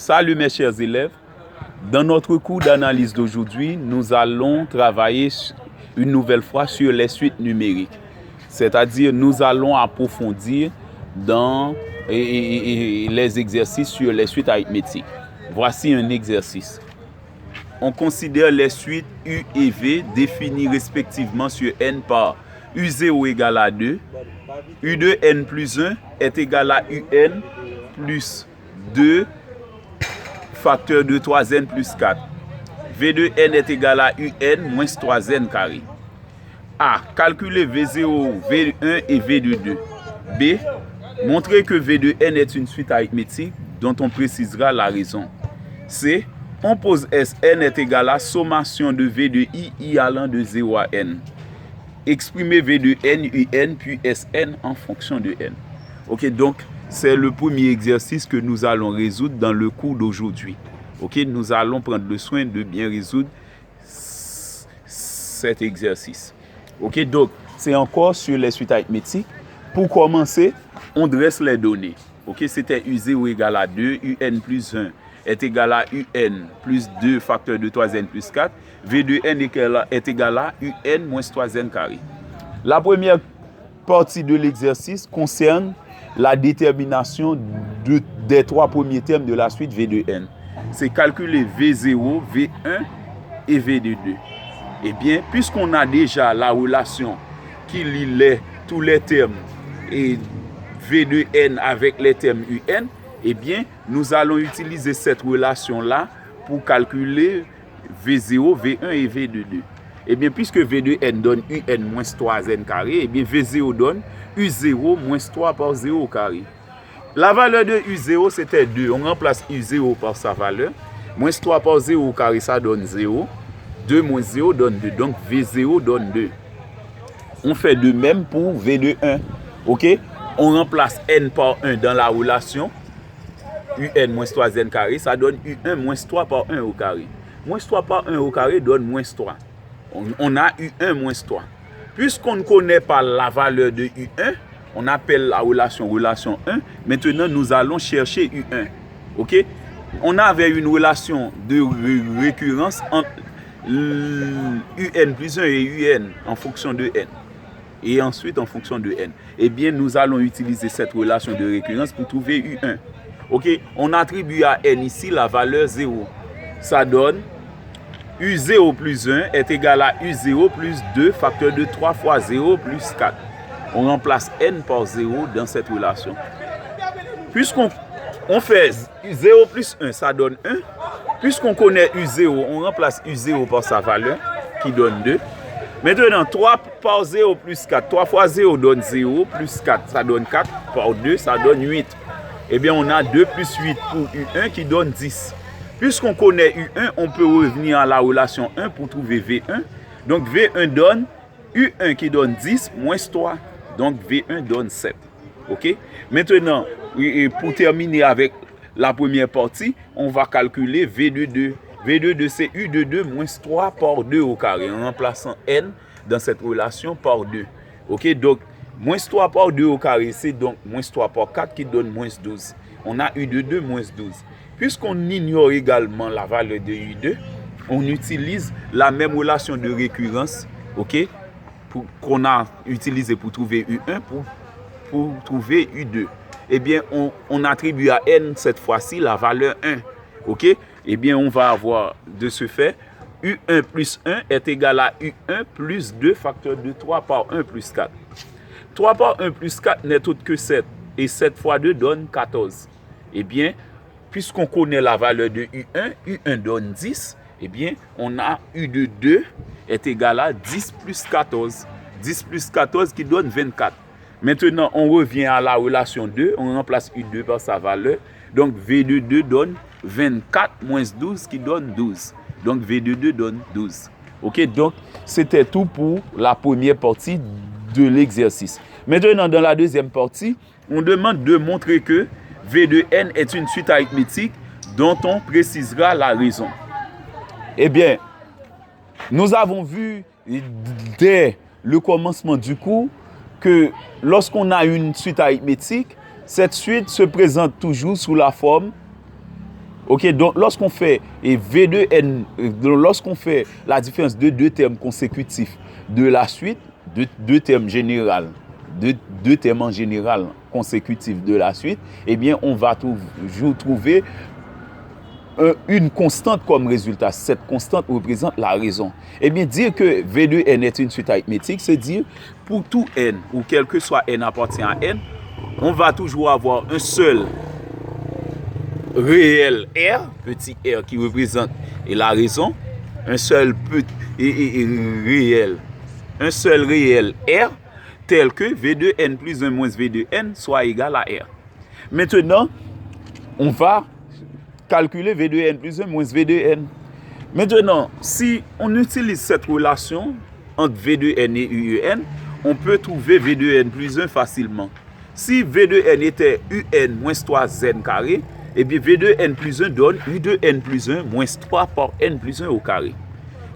Salut mes chers élèves. Dans notre cours d'analyse d'aujourd'hui, nous allons travailler une nouvelle fois sur les suites numériques. C'est-à-dire, nous allons approfondir dans les exercices sur les suites arithmétiques. Voici un exercice. On considère les suites U et V définies respectivement sur n par U0 égale à 2, U de n plus 1 est égal à UN plus 2 facteur de 3n plus 4. V de n est égal à UN moins 3n carré. A. Calculer V0, V1 et V de 2. B. Montrer que V de n est une suite arithmétique dont on précisera la raison. C. On pose Sn est égal à sommation de V de I allant de 0 à n. Exprimer V de n, Un, puis Sn en fonction de n. Ok, donc c'est le premier exercice que nous allons résoudre dans le cours d'aujourd'hui. Ok, nous allons prendre le soin de bien résoudre cet exercice. Ok, donc c'est encore sur les suites arithmétiques. Pour commencer, on dresse les données. Ok, c'était U0 égale à 2, Un plus 1 est égal à UN plus 2 facteur de 3n plus 4. V de n est égal à UN moins 3n carré. La première partie de l'exercice concerne la détermination des trois premiers termes de la suite V de n. C'est calculer V0, V1 et V de 2. Eh bien, puisqu'on a déjà la relation qui lie tous les termes et V de n avec les termes UN, eh bien, nous allons utiliser cette relation-là pour calculer V0, V1 et V de 2. Eh bien, puisque V de n donne UN moins 3n carré, eh bien, V0 donne U0 moins 3 par 0 carré. La valeur de U0, c'était 2. On remplace U0 par sa valeur. Moins 3 par 0 carré, ça donne 0. 2 moins 0 donne 2. Donc, V0 donne 2. On fait de même pour V de 1. OK? On remplace n par 1 dans la relation. UN moins 3n carré, ça donne U1 moins 3 par 1 au carré. Moins 3 par 1 au carré donne moins 3. On a U1 moins 3. Puisqu'on ne connaît pas la valeur de U1, on appelle la relation 1. Maintenant, nous allons chercher U1. OK? On avait une relation de récurrence entre UN plus 1 et UN en fonction de n. Et ensuite en fonction de n. Eh bien, nous allons utiliser cette relation de récurrence pour trouver U1. OK? On attribue à n ici la valeur 0. Ça donne U0 plus 1 est égal à U0 plus 2 facteur de 3 fois 0 plus 4. On remplace n par 0 dans cette relation. Puisqu'on fait 0 plus 1, ça donne 1. Puisqu'on connaît U0, on remplace U0 par sa valeur qui donne 2. Maintenant, 3 par 0 plus 4. 3 fois 0 donne 0 plus 4, ça donne 4 par 2, ça donne 8. Eh bien, on a 2 plus 8 pour U1 qui donne 10. Puisqu'on connaît U1, on peut revenir à la relation 1 pour trouver V1. Donc, V1 donne U1 qui donne 10 moins 3. Donc, V1 donne 7. OK? Maintenant, pour terminer avec la première partie, on va calculer V de 2. V de 2, c'est U de 2 moins 3 par 2 au carré, en remplaçant n dans cette relation par 2. OK? Donc, moins 3 par 2 au carré, c'est donc moins 3 par 4 qui donne moins 12. On a U de 2 moins 12. Puisqu'on ignore également la valeur de U2, on utilise la même relation de récurrence, OK, qu'on a utilisé pour trouver U1 pour trouver U2. Eh bien, on attribue à n cette fois-ci la valeur 1. OK? Eh bien, on va avoir de ce fait U1 plus 1 est égal à U1 plus 2 facteur de 3 par 1 plus 4. 3 par 1 plus 4 n'est autre que 7. Et 7 fois 2 donne 14. Eh bien, puisqu'on connaît la valeur de U1, U1 donne 10. Eh bien, on a U de 2 est égal à 10 plus 14. 10 plus 14 qui donne 24. Maintenant, on revient à la relation 2. On remplace U2 par sa valeur. Donc, V de 2 donne 24 moins 12 qui donne 12. Donc, V de 2 donne 12. OK? Donc, c'était tout pour la première partie de l'exercice. Maintenant, dans la deuxième partie, on demande de montrer que V de n est une suite arithmétique dont on précisera la raison. Eh bien, nous avons vu dès le commencement du cours que lorsqu'on a une suite arithmétique, cette suite se présente toujours sous la forme Ok, donc lorsqu'on fait V2N, lorsqu'on fait la différence de deux termes consécutifs de la suite, deux termes généraux, deux termes en général consécutifs de la suite, eh bien, on va toujours trouver une constante comme résultat. Cette constante représente la raison. Eh bien, dire que V2N est une suite arithmétique, c'est dire pour tout N, ou quel que soit N appartient à N, on va toujours avoir un seul réel R, petit r qui représente la raison, un seul réel R, tel que V2N plus 1 moins V2N soit égal à R. Maintenant, on va calculer V2N plus 1 moins V2N. Maintenant, si on utilise cette relation entre V2N et UN, on peut trouver V2N plus 1 facilement. Si V2N était UN moins 3N carré, eh bien V2N plus 1 donne U2N plus 1 moins 3 par N plus 1 au carré.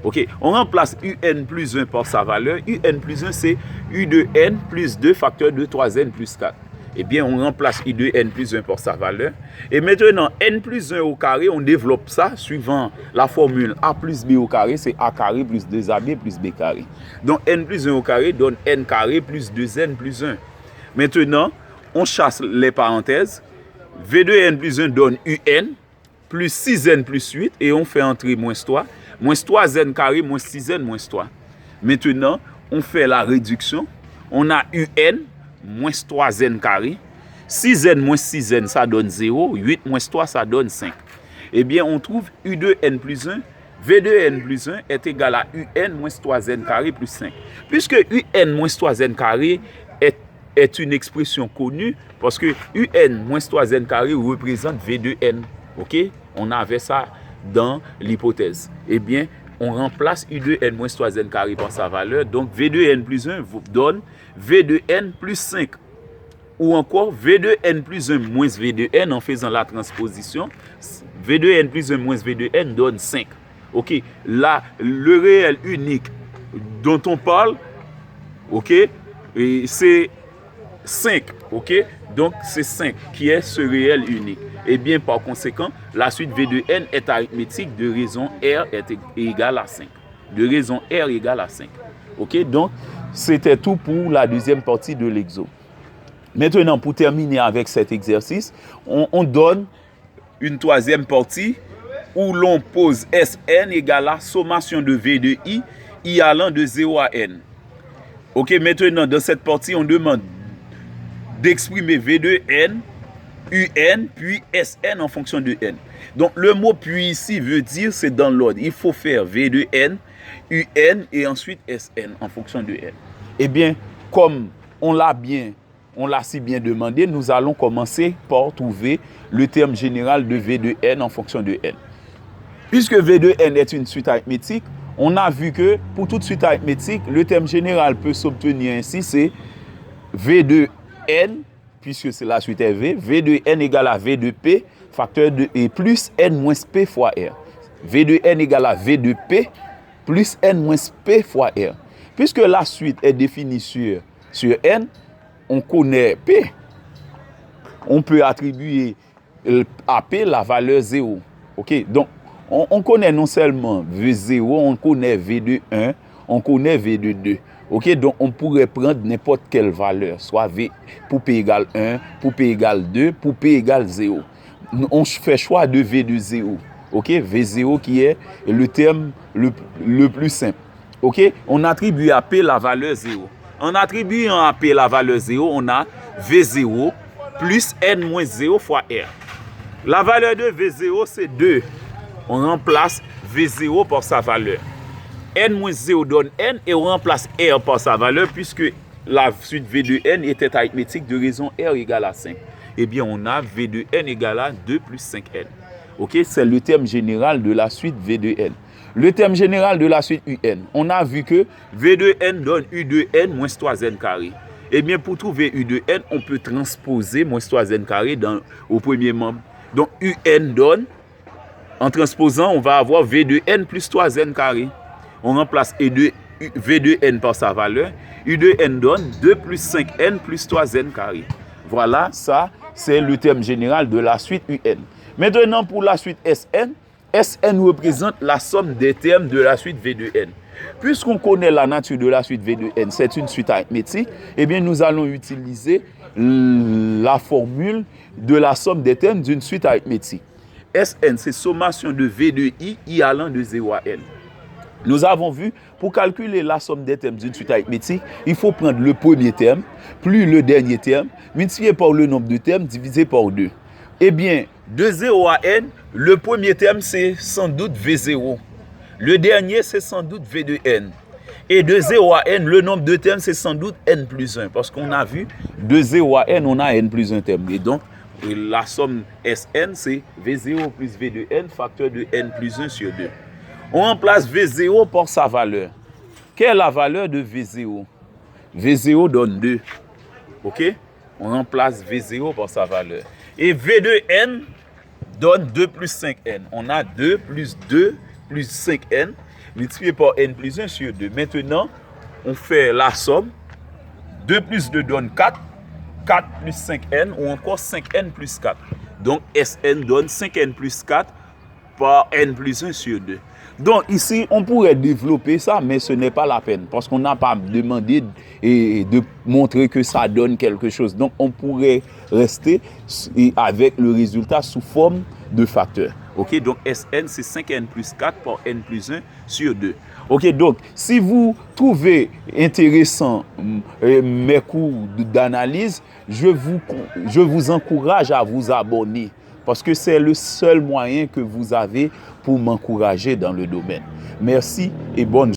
Ok, on remplace UN plus 1 par sa valeur. UN plus 1, c'est U2N plus 2 facteur de 3N plus 4. Eh bien, on remplace U2N plus 1 par sa valeur. Et maintenant, N plus 1 au carré, on développe ça suivant la formule A plus B au carré, c'est A carré plus 2AB plus B carré. Donc, N plus 1 au carré donne N carré plus 2N plus 1. Maintenant, on chasse les parenthèses. V2N plus 1 donne UN plus 6N plus 8 et on fait entrer moins 3. Moins 3N carré moins 6N moins 3. Maintenant, on fait la réduction. On a UN moins 3N carré. 6N moins 6N, ça donne 0. 8 moins 3, ça donne 5. Eh bien, on trouve U2N plus 1. V2N plus 1 est égal à UN moins 3N carré plus 5. Puisque UN moins 3N carré est une expression connue parce que UN moins 3N carré représente V2N. Ok? On avait ça dans l'hypothèse. Eh bien, on remplace U2N moins 3N carré par sa valeur. Donc, V2N plus 1 donne V2N plus 5. Ou encore, V2N plus 1 moins V2N en faisant la transposition. V2N plus 1 moins V2N donne 5. Ok? Là, le réel unique dont on parle, ok? C'est 5, ok? Donc, c'est 5 qui est ce réel unique. Et bien, par conséquent, la suite V2N est arithmétique de raison R est égale à 5. De raison R égale à 5. Ok? Donc, c'était tout pour la deuxième partie de l'exo. Maintenant, pour terminer avec cet exercice, on donne une troisième partie où l'on pose Sn égale à sommation de V de I allant de 0 à N. Ok? Maintenant, dans cette partie, on demande d'exprimer V de N, UN, puis Sn en fonction de N. Donc, le mot puis ici veut dire, c'est dans l'ordre. Il faut faire V de N, UN et ensuite Sn en fonction de N. Eh bien, comme on l'a si bien demandé, nous allons commencer par trouver le terme général de V de N en fonction de N. Puisque V de N est une suite arithmétique, on a vu que pour toute suite arithmétique, le terme général peut s'obtenir ainsi, c'est V de N, puisque c'est la suite V, V de N égale à V de P, facteur de E plus N moins P fois R. V de N égale à V de P plus N moins P fois R. Puisque la suite est définie sur N, on connaît P. On peut attribuer à P la valeur 0. Ok? Donc, on connaît non seulement V0, on connaît V de 1, on connaît V de 2. Ok? Donc, on pourrait prendre n'importe quelle valeur, soit V pour P égale 1, pour P égale 2, pour P égale 0. On fait choix de V de 0. Ok? V0 qui est le terme le plus simple. Ok? On attribue à P la valeur 0. En attribuant à P la valeur 0, on a V0 plus N moins 0 fois R. La valeur de V0, c'est 2. On remplace V0 par sa valeur. N moins 0 donne N et on remplace R par sa valeur puisque la suite V de N était arithmétique de raison R égale à 5. Eh bien, on a V de N égale à 2 plus 5N. Ok? C'est le terme général de la suite V de N. Le terme général de la suite UN, on a vu que V de N donne U de N moins 3N carré. Eh bien, pour trouver U de N, on peut transposer moins 3N carré au premier membre. Donc, UN donne, en transposant, on va avoir V de N plus 3N carré. On remplace V de N par sa valeur. U de N donne 2 plus 5N plus 3N carré. Voilà, ça, c'est le terme général de la suite UN. Maintenant, pour la suite Sn, Sn représente la somme des termes de la suite V de n. Puisqu'on connaît la nature de la suite V de n, c'est une suite arithmétique, eh bien nous allons utiliser la formule de la somme des termes d'une suite arithmétique. Sn, c'est sommation de V de I allant de 0 à n. Nous avons vu, pour calculer la somme des termes d'une suite arithmétique, il faut prendre le premier terme, plus le dernier terme, multiplié par le nombre de termes, divisé par 2. Eh bien, de 0 à n, le premier terme, c'est sans doute V0. Le dernier, c'est sans doute V de n. Et de 0 à n, le nombre de termes, c'est sans doute n plus 1. Parce qu'on a vu, de 0 à n, on a n plus 1 terme. Et donc, la somme Sn, c'est V0 plus V de n, facteur de n plus 1 sur 2. On remplace V0 par sa valeur. Quelle est la valeur de V0? V0 donne 2. OK? On remplace V0 par sa valeur. Et V de n donne 2 plus 5n. On a 2 plus 2 plus 5n multiplié par n plus 1 sur 2. Maintenant, on fait la somme. 2 plus 2 donne 4. 4 plus 5n ou encore 5n plus 4. Donc, Sn donne 5n plus 4 par n plus 1 sur 2. Donc ici, on pourrait développer ça, mais ce n'est pas la peine, parce qu'on n'a pas demandé de montrer que ça donne quelque chose. Donc on pourrait rester avec le résultat sous forme de facteur. Ok, donc Sn, c'est 5n plus 4 par n plus 1 sur 2. Ok, donc si vous trouvez intéressant mes cours d'analyse, je vous encourage à vous abonner. Parce que c'est le seul moyen que vous avez pour m'encourager dans le domaine. Merci et bonne journée.